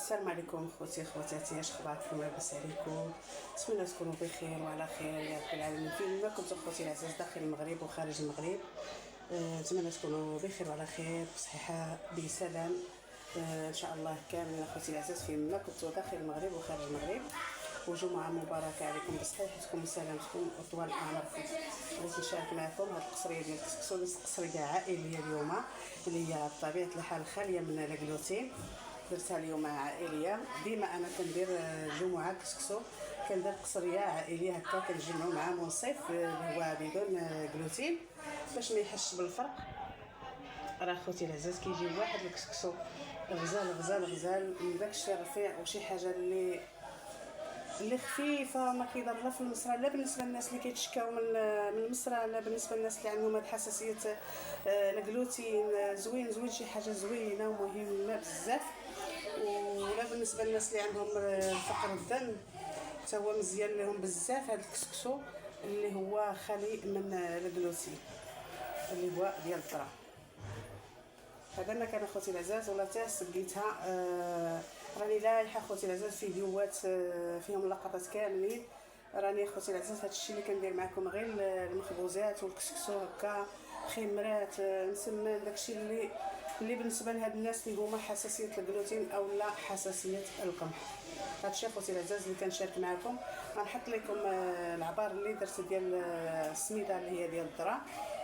السلام عليكم خوتي خواتاتي، اش اخباركم؟ لاباس عليكم؟ نتمنى تكونوا بخير وعلى خير يا رب العالمين. فين ما كنتو خوتي العزاز داخل المغرب وخارج المغرب، نتمنى تكونوا بخير وعلى خير بصحه بسلام. ان شاء الله كامل اخوتي العزاز فين ما كنتو داخل المغرب وخارج المغرب، وجمعه مباركه عليكم بصحتكم وسلامتكم وطوال اعماركم. بغيت نشارك معكم هاد القصريه ديال الكسكسو، قصريه عائليه اليوم اللي هي بطبيعه الحال خاليه من الجلوتين. درتها اليوم عائليه. ديما انا كندير جمعه كسكسو، كندير قصريه عائليه هكا كنجمعوا مع منصف اللي هو بدون جلوتين باش ما يحسش بالفرق. راه خوتي العزاز كيجي واحد الكسكسو غزال غزال غزال من داك الشيء رفيع، وشي حاجه اللي خفيفه ما كيضر لا في المصرى، لا بالنسبه للناس اللي كيتشكاو من المصرى، لا بالنسبه للناس اللي عندهم هاد حساسيه الجلوتين. زوين زوين، شي حاجه زوينه ومهمه بزاف. ولا بالنسبه للناس اللي عندهم فقر الدم، حتى هو مزيان لهم بزاف هذا الكسكسو اللي هو خالي من الجلوتين اللي هو ديال الذره. هذا ما كان اخوتي العزاز، ولا حتى سقيتها. راني لايحه اخوتي العزاز فيديوهات فيهم لقطات كاملين. راني اخوتي العزاز هادشي اللي كندير معكم غير المخبوزات والكسكسو هكا خمرات مسمن، داكشي اللي بالنسبه لهاد الناس اللي هما حساسيه الجلوتين او لا حساسيه القمح. هادشي اخوتي العزاز اللي كنشارك معكم. غنحط لكم العبار اللي درت ديال السميده اللي هي ديال الذره،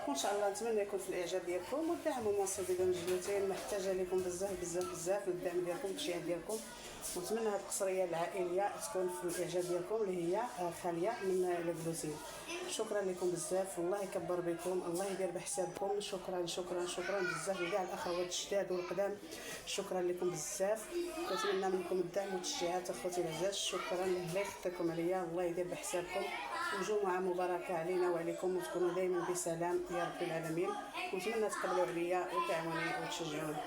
وان شاء الله نتمنى يكون في الاعجاب ديالكم وتدعموا المنصه ديال الجلوتين. محتاجه لكم بزاف بزاف بزاف الدعم ديالكم والتشجيع ديالكم، ونتمنى هاد القصريه العائليه تكون في الاعجاب ديالكم اللي هي خاليه من الجلوتين. شكرا لكم بزاف، الله يكبر بكم، الله يدير بحسابكم. شكرا شكرا شكرا بزاف لكاع الاخوات الجداد والقدام، شكرا لكم بزاف. كنتمنى منكم الدعم والتشجيعات اخوتي العزاز. شكرا الله يخطيكم عليا، الله يدير بحسابكم، وجمعه مباركه علينا وعليكم، وتكونوا دائما بسلام يا رب العالمين. ونتمنى تقبلوا عليا وتدعموني وتشجعوني.